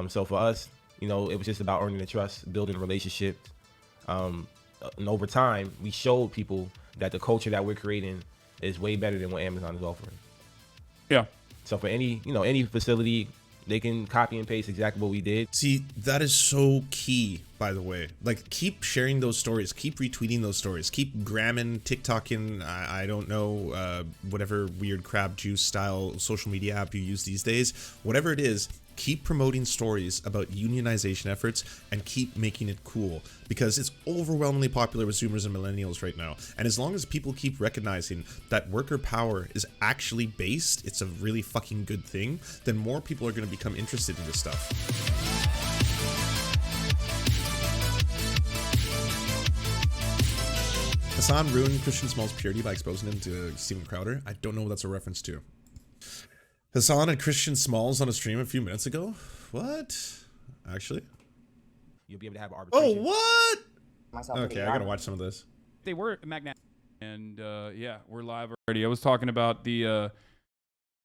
So for us, you know, it was just about earning the trust, building relationships. And over time, we showed people that the culture that we're creating is way better than what Amazon is offering. Yeah. So for any facility, they can copy and paste exactly what we did. See, that is so key, by the way. Like, keep sharing those stories, keep retweeting those stories, keep gramming, TikToking, I don't know, whatever weird crab juice style social media app you use these days. Whatever it is, keep promoting stories about unionization efforts and keep making it cool, because it's overwhelmingly popular with Zoomers and Millennials right now. And as long as people keep recognizing that worker power is actually based, it's a really fucking good thing, then more people are going to become interested in this stuff. Hasan ruined Christian Small's purity by exposing him to Steven Crowder. I don't know what that's a reference to. Hasan and Christian Smalls on a stream a few minutes ago? What? Actually? You'll be able to have arbitration. Oh, what? Okay, I gotta watch some of this. They were magnetic. And yeah, we're live already. I was talking about the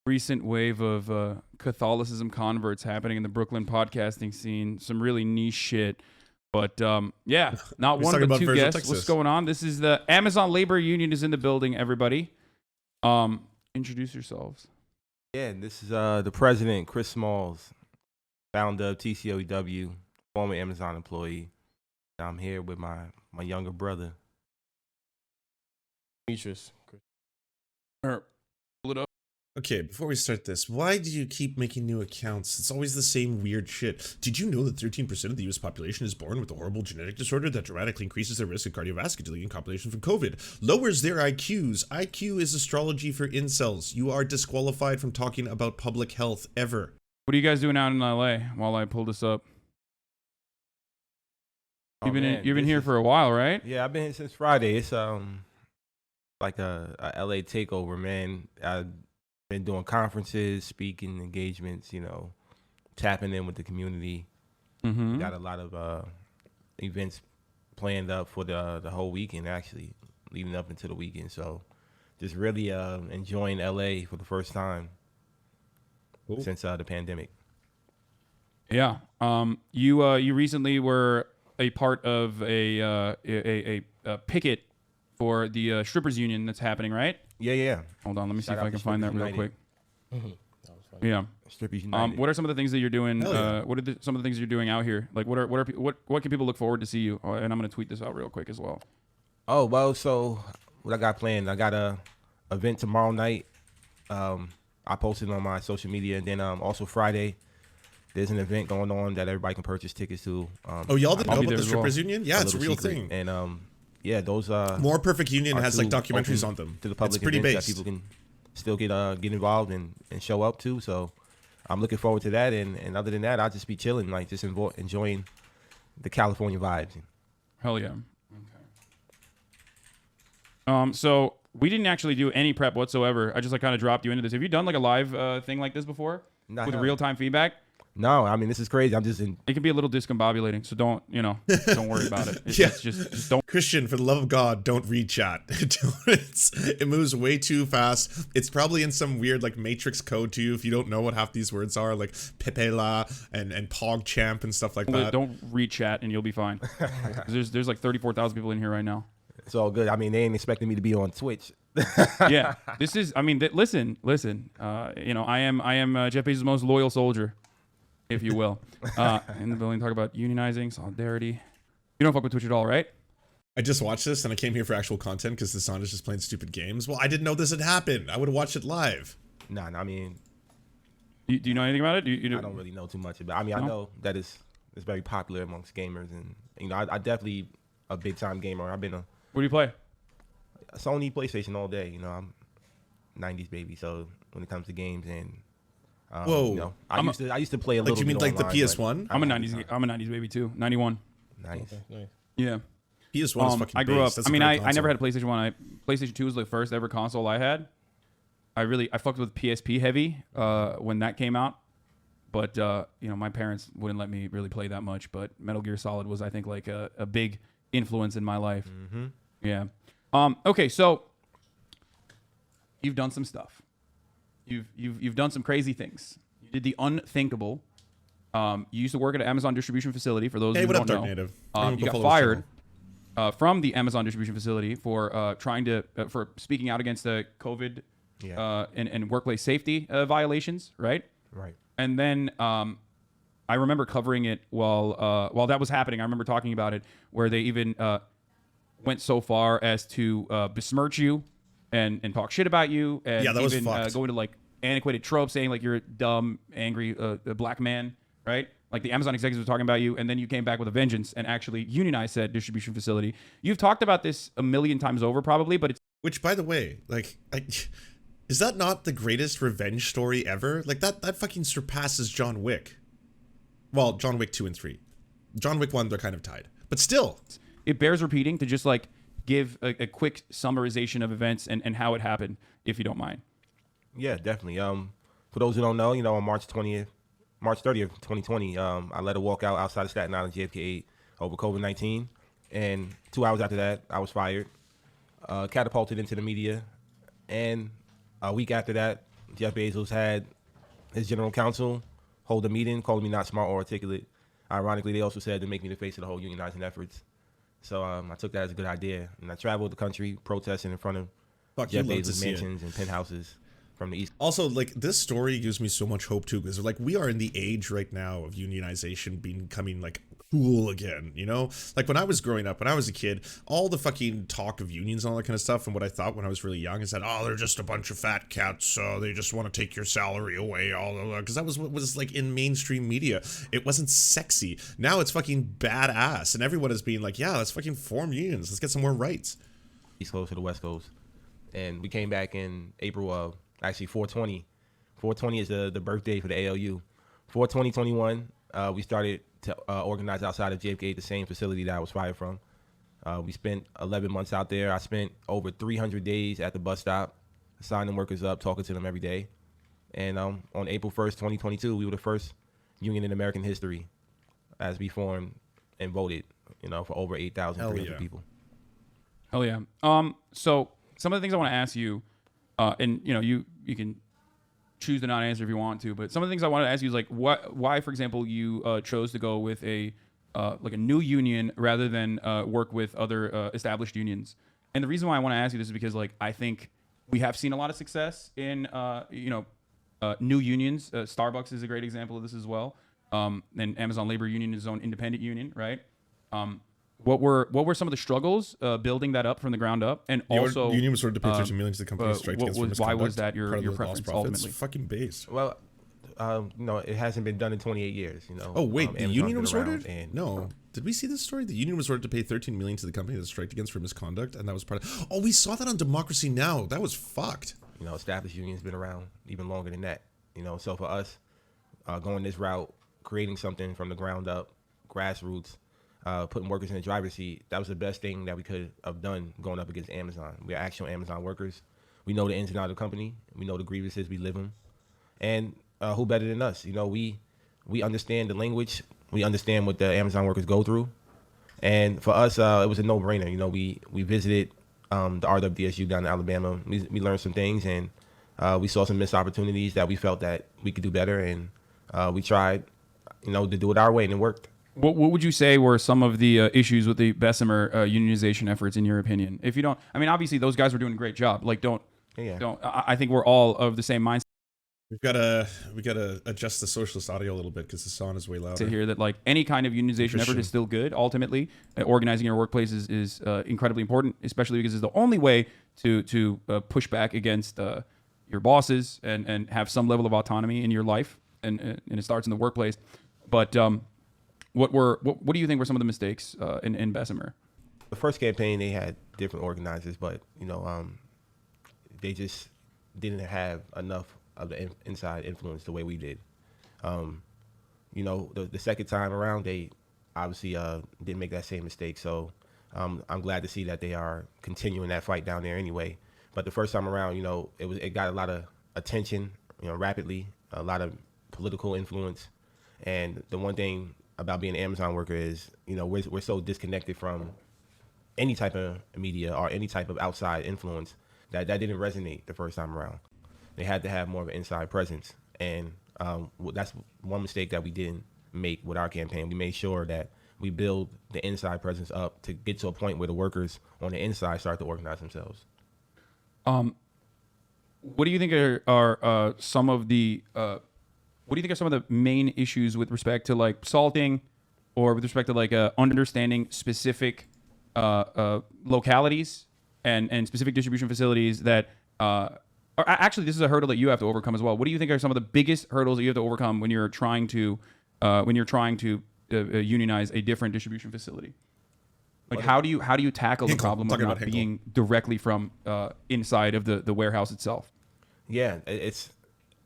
recent wave of Catholicism converts happening in the Brooklyn podcasting scene. Some really niche shit. But yeah, not one but two guests. What's going on? This is the Amazon Labor Union is in the building, everybody. Introduce yourselves. Yeah, this is the president, Chris Smalls, founder of TCOEW, former Amazon employee. I'm here with my younger brother. Demetrius. Pull it up. Okay, before we start this, why do you keep making new accounts? It's always the same weird shit. Did you know that 13% of the US population is born with a horrible genetic disorder that dramatically increases their risk of cardiovascular disease in combination from COVID? Lowers their IQs. IQ is astrology for incels. You are disqualified from talking about public health ever. What are you guys doing out in LA while I pull this up? You've been here for a while, right? Yeah, I've been here since Friday. It's like a LA takeover, man. I've been doing conferences, speaking engagements, you know, tapping in with the community. Mm-hmm. Got a lot of events planned up for the whole weekend, actually, leading up into the weekend. So just really enjoying LA for the first time since the pandemic. Yeah. You recently were a part of a picket for the strippers union that's happening, right? Yeah. Hold on, let me see if I can find that real quick. Yeah. Strippers United. What are some of the things that you're doing? Yeah. What are some of the things you're doing out here? Like, what can people look forward to see you? Oh, and I'm gonna tweet this out real quick as well. Oh well, so what I got planned? I got a event tomorrow night. I posted on my social media, and then also Friday, there's an event going on that everybody can purchase tickets to. Oh, y'all didn't know about the strippers well. union? Yeah, it's a real secret. thing. And yeah, those More Perfect Union has like documentaries on them. To the public, it's pretty events based. that people can still get involved and show up to. So I'm looking forward to that. And other than that, I'll just be chilling, like just enjoying the California vibes. Hell yeah. Okay. So we didn't actually do any prep whatsoever. I just like kind of dropped you into this. Have you done like a live thing like this before with real-time feedback? No, I mean, this is crazy. I'm just in. It can be a little discombobulating, so don't worry about it. Yeah. It's just don't. Christian, for the love of God, don't read chat. It moves way too fast. It's probably in some weird like matrix code to you if you don't know what half these words are, like Pepela and PogChamp and stuff like that. Don't read chat and you'll be fine. There's like 34,000 people in here right now. It's all good. I mean, they ain't expecting me to be on Twitch. Yeah, this is. I mean, listen. I am Jeff Bezos' most loyal soldier, if you will. In the building, talk about unionizing, solidarity. You don't fuck with Twitch at all, right? I just watched this and I came here for actual content because Hasan is just playing stupid games. Well, I didn't know this had happened. I would have watched it live. Nah, I mean, do you know anything about it? I don't really know too much about it. I mean, I know that it's very popular amongst gamers, and I definitely a big time gamer. I've been What do you play? Sony PlayStation all day. I'm 90s baby, so when it comes to games and Whoa. I used to play a little. Like you mean bit like online, the PS1? I'm a 90s baby too. 91. Nice. Okay, nice. Yeah. PS1 is fucking I grew up. based. That's I a mean, great I console. never had a PlayStation 1. PlayStation 2 was the first ever console I had. I fucked with PSP heavy when that came out. But my parents wouldn't let me really play that much. But Metal Gear Solid was, I think, like a big influence in my life. Mm-hmm. Yeah. Okay, so you've done some stuff. You've done some crazy things. You did the unthinkable. You used to work at an Amazon distribution facility. For those Hey, who what don't up, Dark know, Native? you got fired from the Amazon distribution facility for trying to for speaking out against the COVID and workplace safety violations, right? Right. And then I remember covering it while that was happening. I remember talking about it, where they even went so far as to besmirch you and talk shit about you, and Yeah, that was even fucked. go into like antiquated tropes, saying like you're a dumb, angry black man, right? Like the Amazon executives were talking about you, and then you came back with a vengeance and actually unionized said distribution facility. You've talked about this a million times over, probably, but it's Which, by the way, like, is that not the greatest revenge story ever? Like, that fucking surpasses John Wick. Well, John Wick 2 and 3. John Wick 1, they're kind of tied. But still. it bears repeating to just like give a quick summarization of events and how it happened, if you don't mind. Yeah, definitely. For those who don't know, on March 30th, 2020, I led a walkout outside of Staten Island JFK 8 over COVID-19, and 2 hours after that, I was fired, catapulted into the media, and a week after that, Jeff Bezos had his general counsel hold a meeting, calling me not smart or articulate. Ironically, they also said to make me the face of the whole unionizing efforts. So I took that as a good idea, and I traveled the country protesting in front of Jeff Bezos mansions and penthouses from the East. Also, like, this story gives me so much hope too, because like we are in the age right now of unionization becoming like cool again, like when I was growing up, when I was a kid, all the fucking talk of unions and all that kind of stuff, and what I thought when I was really young is that, oh, they're just a bunch of fat cats, they just want to take your salary away, all because that was what was like in mainstream media. It wasn't sexy. Now it's fucking badass, and everyone is being like, yeah, let's fucking form unions, let's get some more rights. East Coast to the West Coast, and we came back in April of actually 420. 420 is the birthday for the ALU. 42021, we started to organize outside of JFK, the same facility that I was fired from. We spent 11 months out there. I spent over 300 days at the bus stop, signing workers up, talking to them every day. And on April 1st, 2022, we were the first union in American history as we formed and voted, for over 8,300 people. Hell yeah. So some of the things I want to ask you, and you can choose to not answer if you want to, but some of the things I wanted to ask you is like why, for example, you chose to go with a new union rather than work with other established unions. And the reason why I want to ask you this is because like I think we have seen a lot of success in new unions. Starbucks is a great example of this as well. And Amazon Labor Union is its own independent union, right? What were some of the struggles building that up from the ground up, and also your union was sort of to pay 13 million to the company strike against for misconduct. Why was that your Part of the preference lost profits? ultimately? Fucking based. Well, it hasn't been done in 28 years. Oh wait, the Amazon's union been was around, ordered? and, No. Did we see this story? The union was ordered to pay 13 million to the company that striked against for misconduct, and that was part of. Oh, we saw that on Democracy Now. That was fucked. Established unions been around even longer than that. So for us, going this route, creating something from the ground up, grassroots, putting workers in the driver's seat, that was the best thing that we could have done going up against Amazon. We're actual Amazon workers. We know the ins and outs of the company. We know the grievances. We live them. And who better than us? We understand the language. We understand what the Amazon workers go through. And for us, it was a no-brainer. We visited the RWDSU down in Alabama. We learned some things, and we saw some missed opportunities that we felt that we could do better. And we tried, to do it our way, and it worked. What would you say were some of the issues with the Bessemer unionization efforts, in your opinion? If you don't, I mean, obviously those guys were doing a great job. Like, don't. I think we're all of the same mindset. We gotta adjust the socialist audio a little bit because the sound is way louder. To hear that like any kind of unionization effort is still good. Ultimately, organizing your workplace is incredibly important, especially because it's the only way to push back against your bosses and have some level of autonomy in your life, and it starts in the workplace. But what do you think were some of the mistakes in Bessemer? The first campaign, they had different organizers, but they just didn't have enough of the inside influence the way we did. The second time around, they obviously didn't make that same mistake. So I'm glad to see that they are continuing that fight down there anyway. But the first time around, it got a lot of attention, rapidly, a lot of political influence. And the one thing about being an Amazon worker is, we're so disconnected from any type of media or any type of outside influence that didn't resonate the first time around. They had to have more of an inside presence, and that's one mistake that we didn't make with our campaign. We made sure that we build the inside presence up to get to a point where the workers on the inside start to organize themselves. What do you think are some of the what do you think are some of the main issues with respect to like salting, or with respect to like understanding specific localities and specific distribution facilities that or actually this is a hurdle that you have to overcome as well. What do you think are some of the biggest hurdles that you have to overcome when you're trying to unionize a different distribution facility? Like how do you tackle the problem of not being directly from inside of the warehouse itself? Yeah, it's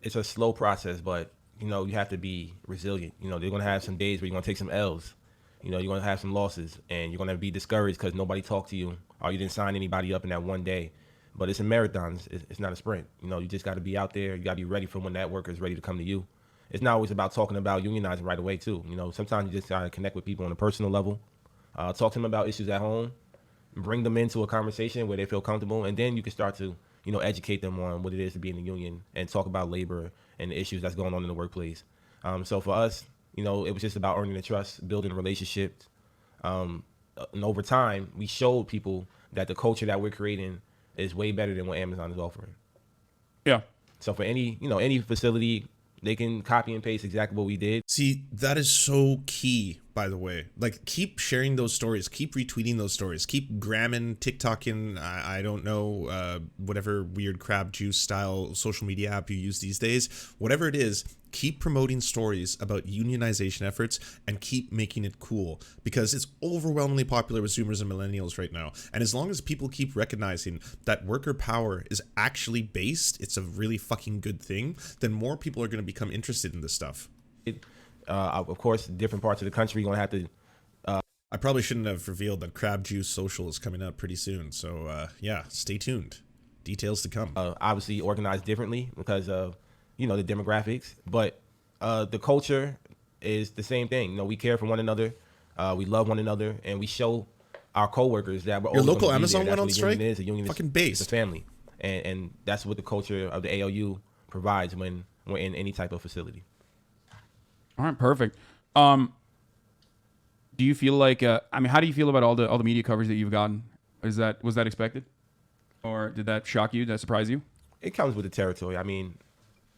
a slow process, but you know, you have to be resilient. You know, they're gonna have some days where you're gonna take some L's. You know, you're gonna have some losses, and you're gonna be discouraged because nobody talked to you or you didn't sign anybody up in that one day. But it's a marathon. It's not a sprint. You know, you just got to be out there. You got to be ready for when that worker is ready to come to you. It's not always about talking about unionizing right away, too. You know, sometimes you just got to connect with people on a personal level, talk to them about issues at home, bring them into a conversation where they feel comfortable, and then you can start to, you know, educate them on what it is to be in the union and talk about labor and the issues that's going on in the workplace. So for us, you know, it was just about earning the trust, building relationships. And over time, we showed people that the culture that we're creating is way better than what Amazon is offering. Yeah. So for any facility, they can copy and paste exactly what we did. See, that is so key, by the way. Like, keep sharing those stories. Keep retweeting those stories. Keep gramming, TikToking, I don't know, whatever weird crab juice style social media app you use these days. Whatever it is, keep promoting stories about unionization efforts and keep making it cool, because it's overwhelmingly popular with Zoomers and millennials right now. And as long as people keep recognizing that worker power is actually based, it's a really fucking good thing, then more people are going to become interested in this stuff. Of course, different parts of the country are going to have to... I probably shouldn't have revealed that Crab Juice Social is coming out pretty soon. So, yeah, stay tuned. Details to come. Obviously organized differently because of, you know, the demographics. But the culture is the same thing. You know, we care for one another. We love one another. And we show our coworkers that we're your local Amazon went on strike? A union fucking is based. a family. And that's what the culture of the ALU provides when we're in any type of facility. All right, perfect. Do you feel like I mean, how do you feel about all the media coverage that you've gotten? Was that expected, or did that shock you? Did that surprise you? It comes with the territory. I mean,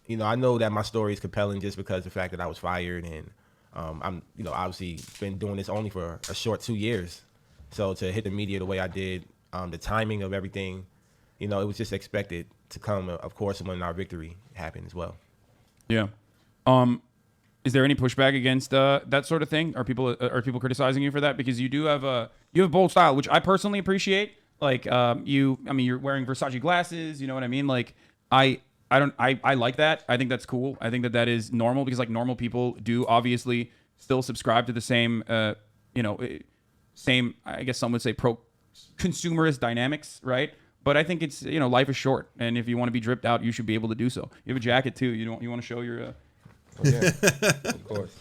you know, I know that my story is compelling just because of the fact that I was fired, and I'm, you know, obviously been doing this only for a short 2 years. So to hit the media the way I did, the timing of everything, you know, it was just expected to come, of course, when our victory happened as well. Yeah. Is there any pushback against that sort of thing? Are people criticizing you for that? Because you have bold style, which I personally appreciate. Like you're wearing Versace glasses. You know what I mean? Like I like that. I think that's cool. I think that is normal, because like normal people do obviously still subscribe to the same same, I guess some would say, pro consumerist dynamics, right? But I think it's, you know, life is short, and if you want to be dripped out, you should be able to do so. You have a jacket too. You want to show your Yeah, of course.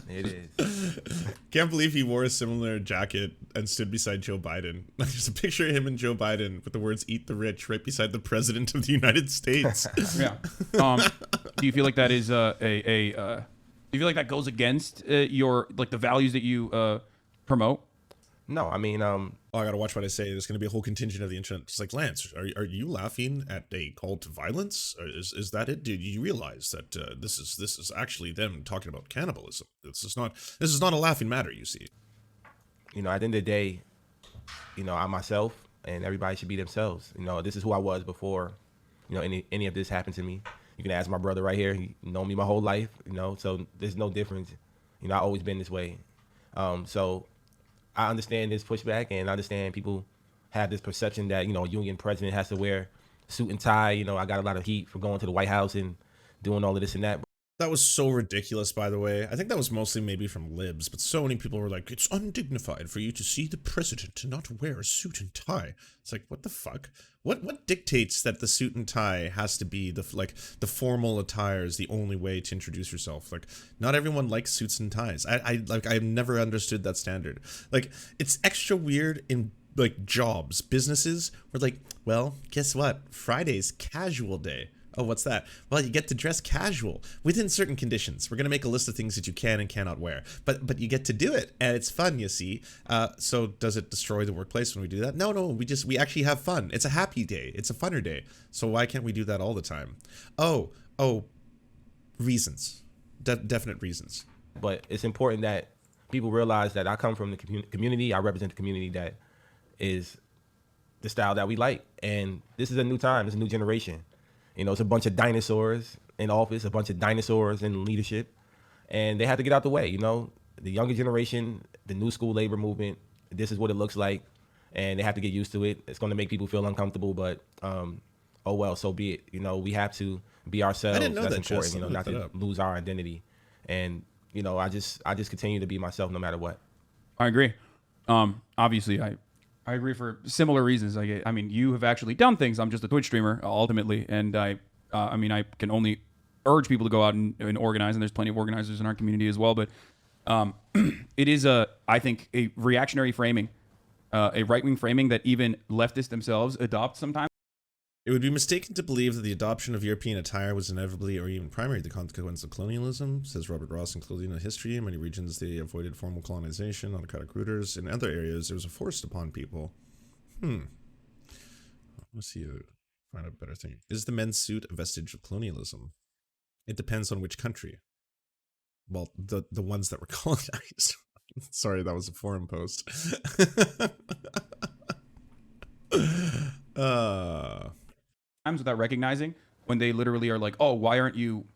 It is. Can't believe he wore a similar jacket and stood beside Joe Biden. Like, there's a picture of him and Joe Biden with the words "Eat the Rich" right beside the President of the United States. Yeah. Do you feel like that is do you feel like that goes against your, like, the values that you promote? No, I mean, Oh, I gotta watch what I say. There's gonna be a whole contingent of the internet. It's like, Lance, are you laughing at a call to violence? Or is that it? Did you realize that this is actually them talking about cannibalism? This is not a laughing matter. You see. you know, at the end of the day, you know, I myself and everybody should be themselves. You know, this is who I was before, you know, any of this happened to me. You can ask my brother right here. He known me my whole life, you know, so there's no difference. You know, I've always been this way. So I understand this pushback, and I understand people have this perception that, you know, a union president has to wear suit and tie. You know, I got a lot of heat for going to the White House and doing all of this and that. That was so ridiculous, by the way. I think that was mostly maybe from libs, but so many people were like, it's undignified for you to see the president and not wear a suit and tie. It's like, what the fuck? What dictates that the suit and tie has to be the the formal attire is the only way to introduce yourself? Like, not everyone likes suits and ties. I've never understood that standard. Like, it's extra weird in like jobs, businesses, where like, well, guess what? Friday's casual day. Oh, what's that? Well, you get to dress casual within certain conditions. We're gonna make a list of things that you can and cannot wear, but you get to do it, and it's fun. You see. So does it destroy the workplace when we do that? No, no. We actually have fun. It's a happy day. It's a funner day. So why can't we do that all the time? Oh, reasons, definite reasons. But it's important that people realize that I come from the community. I represent the community that is the style that we like. And this is a new time. It's a new generation. You know, it's a bunch of dinosaurs in office, a bunch of dinosaurs in leadership. And they have to get out the way. You know, the younger generation, the new school labor movement, this is what it looks like. And they have to get used to it. It's going to make people feel uncomfortable, but oh well, so be it. You know, we have to be ourselves. I didn't know That's that, important, Jess. you know, Look not that to up. lose our identity. And, you know, I just continue to be myself no matter what. I agree. Obviously, I agree for similar reasons. I mean, you have actually done things. I'm just a Twitch streamer ultimately, and I mean, I can only urge people to go out and organize, and there's plenty of organizers in our community as well. But it is I think a reactionary framing, a right-wing framing that even leftists themselves adopt sometimes. It would be mistaken to believe that the adoption of European attire was inevitably or even primarily the consequence of colonialism, says Robert Ross in Colonial History. In many regions, they avoided formal colonization, autocratic rulers. In other areas, it was forced upon people. Let's see. Find a better thing. Is the men's suit a vestige of colonialism? It depends on which country. Well, the ones that were colonized. Sorry, that was a forum post. Without recognizing when they literally are like, oh, why aren't you?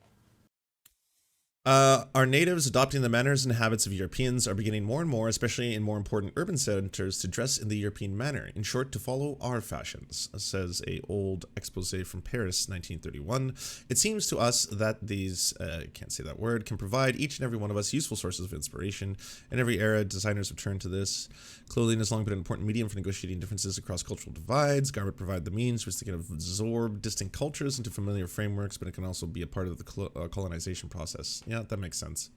Our natives adopting the manners and habits of Europeans are beginning more and more, especially in more important urban centers, to dress in the European manner. In short, to follow our fashions, says a old expose from Paris, 1931. It seems to us that these, can't say that word, can provide each and every one of us useful sources of inspiration. In every era, designers have turned to this. Clothing has long been an important medium for negotiating differences across cultural divides. Garment provide the means which they can absorb distinct cultures into familiar frameworks, but it can also be a part of the colonization process. Yeah, that makes sense.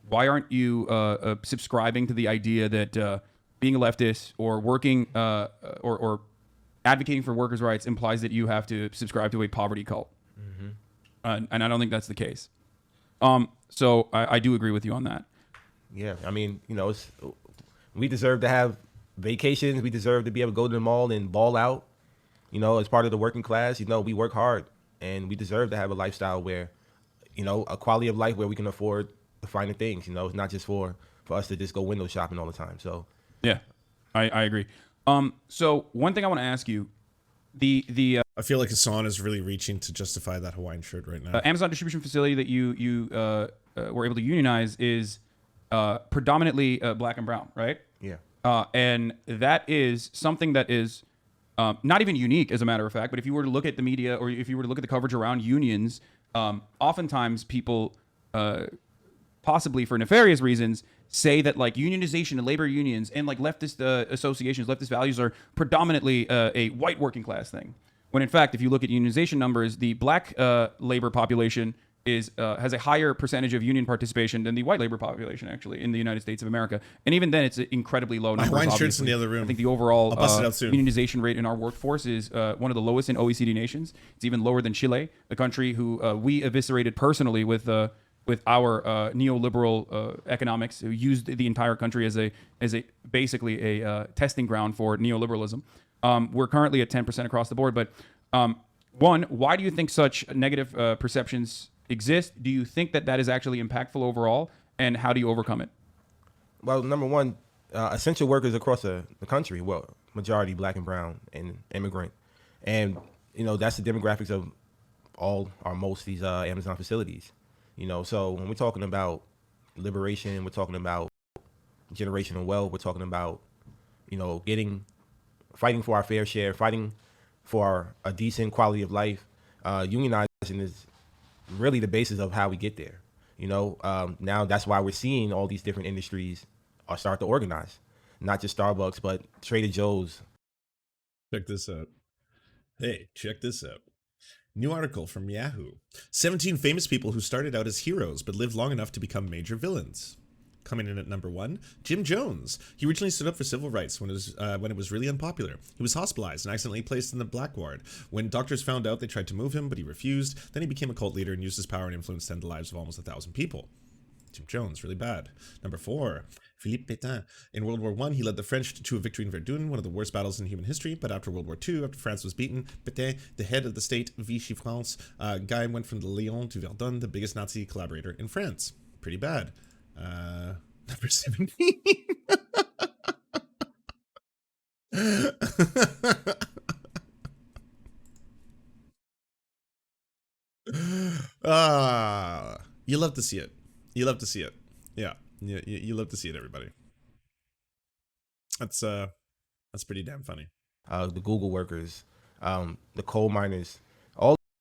Why aren't you subscribing to the idea that being a leftist or working or advocating for workers' rights implies that you have to subscribe to a poverty cult? And I don't think that's the case. So I do agree with you on that. Yeah, I mean, you know, we deserve to have vacations. We deserve to be able to go to the mall and ball out. You know, as part of the working class, you know, we work hard and we deserve to have a lifestyle where, you know, a quality of life where we can afford the finer things. You know, it's not just for us to just go window shopping all the time. So, yeah, I agree. So one thing I want to ask you, the I feel like Hasan is really reaching to justify that Hawaiian shirt right now. Amazon distribution facility that you were able to unionize is predominantly black and brown, right? yeah. And that is something that is not even unique, as a matter of fact. But if you were to look at the media or if you were to look at the coverage around unions, oftentimes people, possibly for nefarious reasons, say that like unionization and labor unions and like leftist associations, leftist values are predominantly a white working class thing. When in fact, if you look at unionization numbers, the black labor population has a higher percentage of union participation than the white labor population, actually, in the United States of America. And even then, it's an incredibly low number. Hawaiian shirt's in the other room. I think the overall I'll bust it out soon. unionization rate in our workforce is one of the lowest in OECD nations. It's even lower than Chile, a country who we eviscerated personally with our neoliberal economics, who used the entire country as basically a testing ground for neoliberalism. We're currently at 10% across the board. But one, why do you think such negative perceptions exist? Do you think that is actually impactful overall? And how do you overcome it? Well, number one, essential workers across the country, well, majority black and brown and immigrant. And, you know, that's the demographics of all or most of these Amazon facilities. You know, so when we're talking about liberation, we're talking about generational wealth, we're talking about, you know, fighting for our fair share, fighting for a decent quality of life. Unionizing is really the basis of how we get there. You know, now that's why we're seeing all these different industries start to organize, not just Starbucks, but Trader Joe's. Check this out. Hey, check this out. New article from Yahoo. 17 famous people who started out as heroes but lived long enough to become major villains. Coming in at number 1, Jim Jones. He originally stood up for civil rights when it was really unpopular. He was hospitalized and accidentally placed in the black ward. When doctors found out, they tried to move him, but he refused. Then he became a cult leader and used his power and influence to end the lives of almost 1,000 people. Jim Jones, really bad. Number 4, Philippe Pétain. In World War I, he led the French to a victory in Verdun, one of the worst battles in human history. But after World War II, after France was beaten, Pétain, the head of the state Vichy France, guy went from Lyon to Verdun, the biggest Nazi collaborator in France. Pretty bad. Number 17. You love to see it. You love to see it. Yeah, you love to see it, everybody. That's pretty damn funny. The Google workers, the coal miners.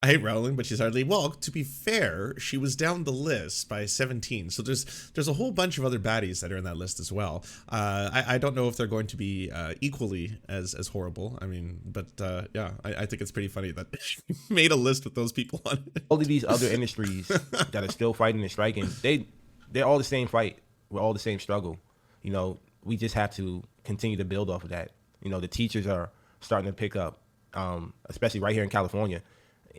I hate Rowling, but she's hardly, well, to be fair, she was down the list by 17. So there's a whole bunch of other baddies that are in that list as well. I don't know if they're going to be equally as horrible. I mean, but yeah, I think it's pretty funny that she made a list with those people on it. All of these other industries that are still fighting and striking, they're all the same fight. We're all the same struggle. You know, we just have to continue to build off of that. You know, the teachers are starting to pick up, especially right here in California.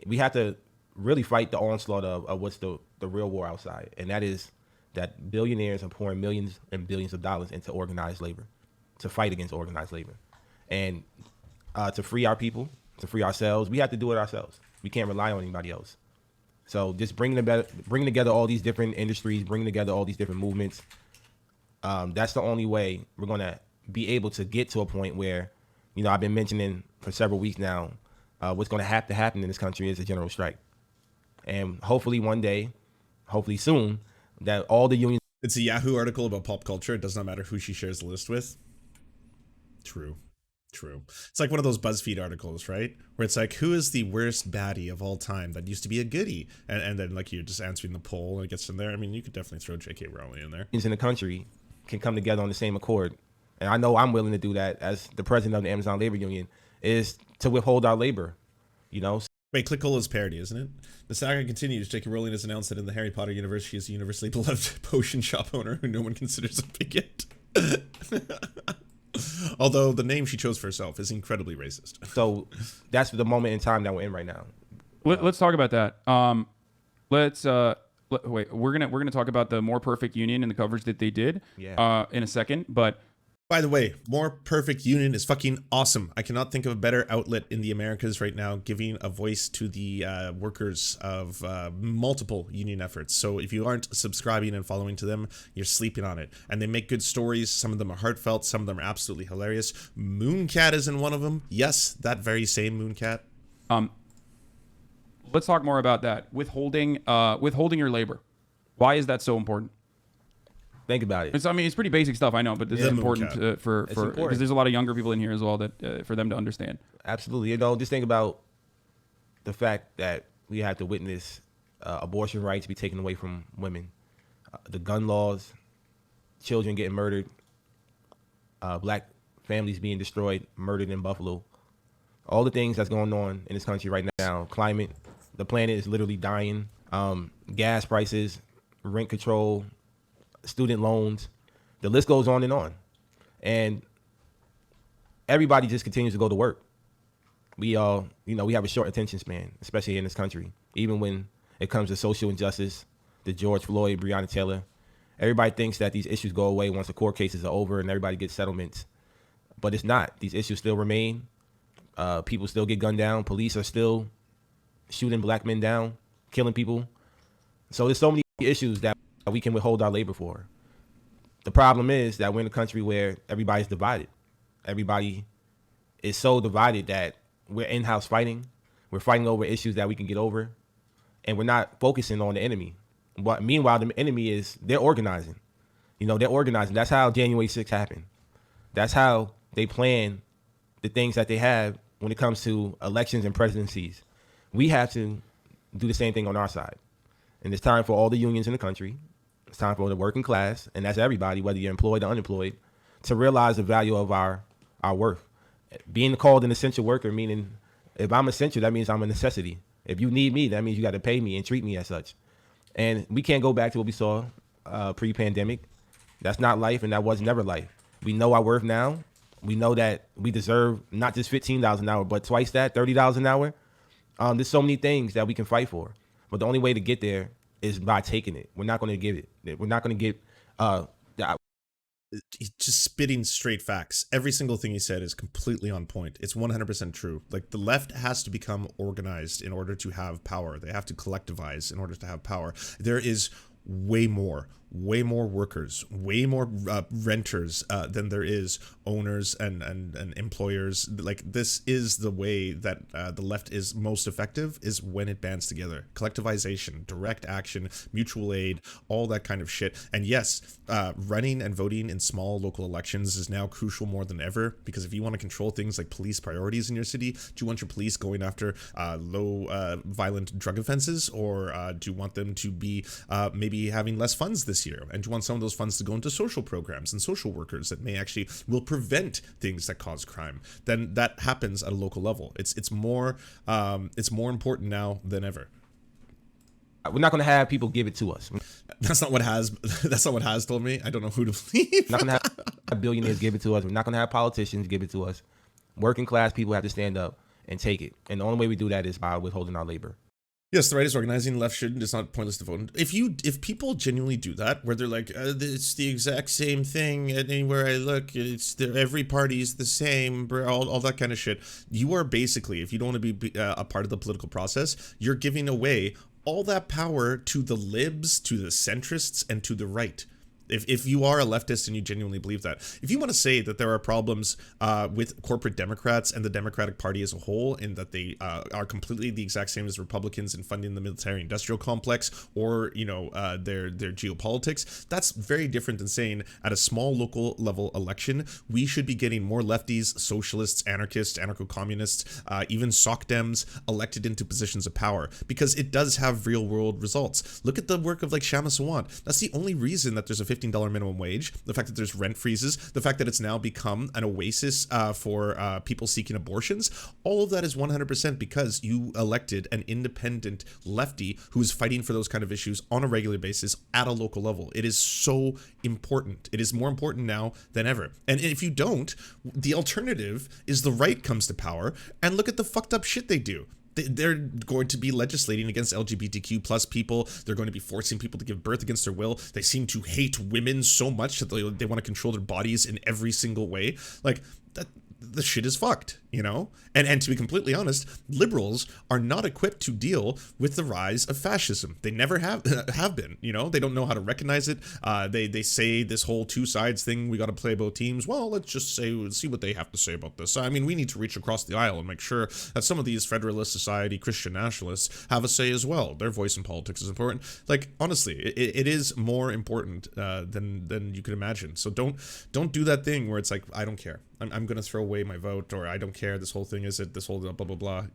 We have to really fight the onslaught of what's the real war outside. And that is that billionaires are pouring millions and billions of dollars into organized labor, to fight against organized labor. And to free our people, to free ourselves, we have to do it ourselves. We can't rely on anybody else. So just bringing together all these different industries, bringing together all these different movements, that's the only way we're going to be able to get to a point where, you know, I've been mentioning for several weeks now, what's going to have to happen in this country is a general strike. And hopefully one day, hopefully soon, that all the unions... It's a Yahoo article about pop culture. It does not matter who she shares the list with. True. It's like one of those BuzzFeed articles, right? Where it's like, who is the worst baddie of all time that used to be a goodie? And then like you're just answering the poll and it gets in there. I mean, you could definitely throw J.K. Rowling in there. In the country can come together on the same accord. And I know I'm willing to do that as the president of the Amazon Labor Union, is to withhold our labor, you know. Wait, Clicola's parody, isn't it? The saga continues. J.K. Rowling has announced that in the Harry Potter universe, she is a universally beloved potion shop owner who no one considers a bigot. Although the name she chose for herself is incredibly racist. So that's the moment in time that we're in right now. Let's talk about that. Wait, we're gonna talk about the More Perfect Union and the coverage that they did in a second, but by the way, More Perfect Union is fucking awesome. I cannot think of a better outlet in the Americas right now, giving a voice to the workers of multiple union efforts. So if you aren't subscribing and following to them, you're sleeping on it. And they make good stories. Some of them are heartfelt. Some of them are absolutely hilarious. Mooncat is in one of them. Yes, that very same Mooncat. Let's talk more about that. Withholding your labor. Why is that so important? Think about it. It's pretty basic stuff, I know, but this is important for because there's a lot of younger people in here as well that for them to understand. Absolutely. You know, just think about the fact that we have to witness abortion rights be taken away from women, the gun laws, children getting murdered, black families being destroyed, murdered in Buffalo, all the things that's going on in this country right now. Climate, the planet is literally dying. Gas prices, rent control, student loans, the list goes on. And everybody just continues to go to work. We all, you know, we have a short attention span, especially in this country. Even when it comes to social injustice, the George Floyd, Breonna Taylor, everybody thinks that these issues go away once the court cases are over and everybody gets settlements. But it's not. These issues still remain. People still get gunned down. Police are still shooting black men down, killing people. So there's so many issues that we can withhold our labor for. The problem is that we're in a country where everybody's divided. Everybody is so divided that we're in-house fighting. We're fighting over issues that we can get over, and we're not focusing on the enemy. But meanwhile, the enemy they're organizing. You know, they're organizing. That's how January 6th happened. That's how they plan the things that they have when it comes to elections and presidencies. We have to do the same thing on our side. And it's time for all the unions in the country. It's time for the working class, and that's everybody, whether you're employed or unemployed, to realize the value of our worth. Being called an essential worker, meaning if I'm essential, that means I'm a necessity. If you need me, that means you got to pay me and treat me as such. And we can't go back to what we saw pre-pandemic. That's not life, and that was never life. We know our worth now. We know that we deserve not just $15 an hour, but twice that, $30 an hour. There's so many things that we can fight for, but the only way to get there is by taking it. We're not going to give it. We're not going to get. He's just spitting straight facts. Every single thing he said is completely on point. It's 100% true. Like, the left has to become organized in order to have power. They have to collectivize in order to have power. There is way more workers, way more renters than there is owners and employers. Like, this is the way that the left is most effective, is when it bands together. Collectivization, direct action, mutual aid, all that kind of shit. And yes, running and voting in small local elections is now crucial more than ever, because if you want to control things like police priorities in your city, do you want your police going after low violent drug offenses, or do you want them to be maybe having less funds this year, and do you want some of those funds to go into social programs and social workers that may actually will prevent things that cause crime? Then that happens at a local level. It's more important now than ever. We're not going to have people give it to us. That's not what Has told me. I don't know who to believe. We're not going to have billionaires give it to us. We're not going to have politicians give it to us. Working class people have to stand up and take it, and the only way we do that is by withholding our labor. Yes, the right is organizing, the left shouldn't. It's not pointless to vote. If people genuinely do that, where they're like, it's the exact same thing anywhere I look, every party's the same, all that kind of shit, you are basically, if you don't want to be a part of the political process, you're giving away all that power to the libs, to the centrists, and to the right. If you are a leftist and you genuinely believe that, if you want to say that there are problems with corporate Democrats and the Democratic Party as a whole, in that they are completely the exact same as Republicans in funding the military-industrial complex, or their geopolitics, that's very different than saying at a small local level election we should be getting more lefties, socialists, anarchists, anarcho-communists, even soc dems elected into positions of power, because it does have real-world results. Look at the work of like Shama Sawant. That's the only reason that there's a $15 minimum wage, the fact that there's rent freezes, the fact that it's now become an oasis for people seeking abortions. All of that is 100% because you elected an independent lefty who is fighting for those kind of issues on a regular basis at a local level. It is so important. It is more important now than ever. And if you don't, the alternative is the right comes to power, and look at the fucked up shit they do. They're going to be legislating against LGBTQ plus people. They're going to be forcing people to give birth against their will. They seem to hate women so much that they want to control their bodies in every single way. Like, that, the shit is fucked, And to be completely honest, liberals are not equipped to deal with the rise of fascism. They never have been, They don't know how to recognize it. They say this whole two sides thing, we got to play both teams. Well, let's just see what they have to say about this. I mean, we need to reach across the aisle and make sure that some of these Federalist Society Christian nationalists have a say as well. Their voice in politics is important. Like, honestly, it is more important than you could imagine. So don't do that thing where it's like, I don't care. I'm going to throw away my vote, or I don't care. This whole thing this whole blah, blah, blah,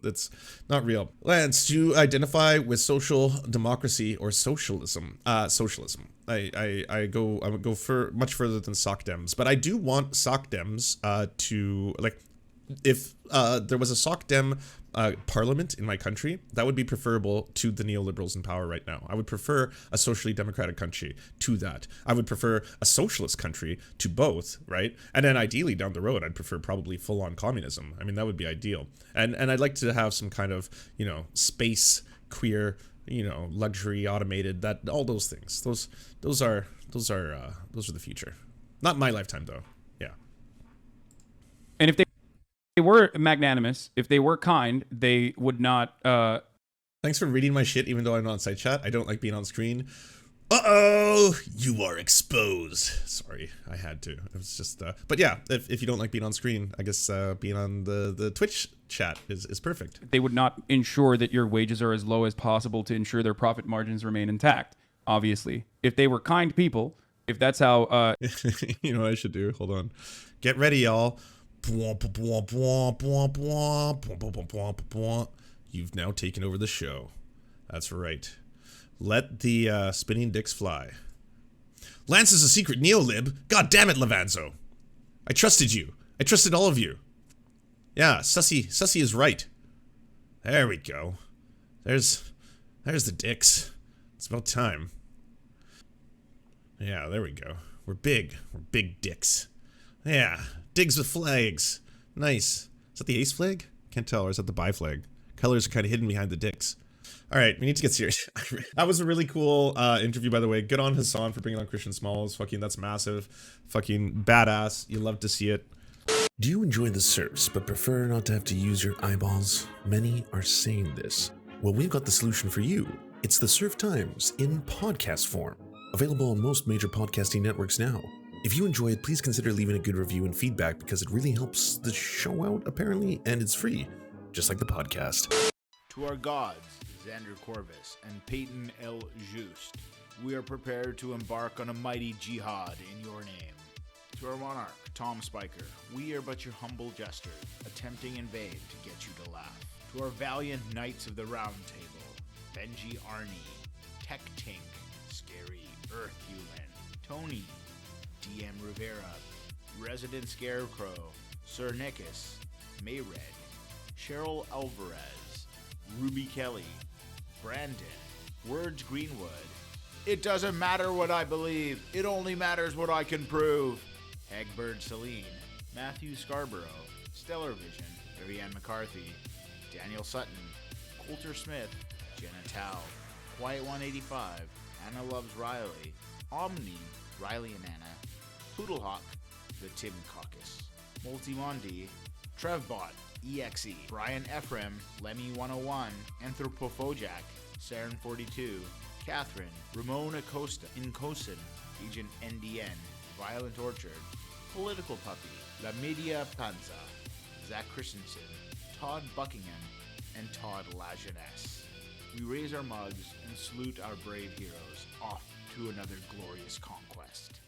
it's not real. Lance, do you identify with social democracy or socialism? Socialism. I would go for much further than soc dems, but I do want soc dems to, like, if there was a soc dem parliament in my country, that would be preferable to the neoliberals in power right now. I would prefer a socially democratic country to that. I would prefer a socialist country to both, right? And then ideally down the road, I'd prefer probably full-on communism. I mean, that would be ideal. And I'd like to have some kind of, space queer, luxury automated, that all those things. Those are the future. Not in my lifetime though. Yeah. And if they were magnanimous, if they were kind, they would not. Thanks for reading my shit, even though I'm not on side chat. I don't like being on screen. Uh-oh, you are exposed. Sorry, I had to. It was just, but yeah, if you don't like being on screen, I guess being on the Twitch chat is perfect. They would not ensure that your wages are as low as possible to ensure their profit margins remain intact, obviously. If they were kind people, if that's how... You know what I should do? Hold on. Get ready, y'all. You've now taken over the show. That's right. Let the spinning dicks fly. Lance is a secret neolib. God damn it, Levanzo. I trusted you. I trusted all of you. Yeah, Sussy is right. There we go. There's the dicks. It's about time. Yeah, there we go. We're big. We're big dicks. Yeah, digs with flags. Nice. Is that the ace flag? Can't tell. Or is that the bi flag? Colors are kind of hidden behind the dicks. All right, we need to get serious. That was a really cool interview, by the way. Good on Hasan for bringing on Christian Smalls. Fucking, that's massive. Fucking badass. You love to see it. Do you enjoy the Serfs but prefer not to have to use your eyeballs? Many are saying this. Well, we've got the solution for you. It's the Serf Times in podcast form. Available on most major podcasting networks now. If you enjoy it, please consider leaving a good review and feedback because it really helps the show out, apparently, and it's free, just like the podcast. To our gods, Xander Corvus and Peyton L. Just, we are prepared to embark on a mighty jihad in your name. To our monarch, Tom Spiker, we are but your humble jester, attempting in vain to get you to laugh. To our valiant knights of the Round Table, Benji Arnie, Tech Tink, Scary Earth Human, Tony, DM Rivera, Resident Scarecrow, Sir Nickus, Mayred, Cheryl Alvarez, Ruby Kelly, Brandon, Words Greenwood. It doesn't matter what I believe, it only matters what I can prove. Hagbird Celine, Matthew Scarborough, Stellar Vision, Vivienne McCarthy, Daniel Sutton, Coulter Smith, Jenna Tao, Quiet 185, Anna Loves Riley, Omni, Riley and Anna, Poodlehawk, The Tim Caucus, Multimondi, Trevbot, EXE, Brian Ephraim, Lemmy 101, Anthropophojack, Saren 42, Catherine, Ramon Acosta, Incosin, Agent NDN, Violent Orchard, Political Puppy, La Media Panza, Zach Christensen, Todd Buckingham, and Todd Lajeunesse. We raise our mugs and salute our brave heroes off to another glorious conquest.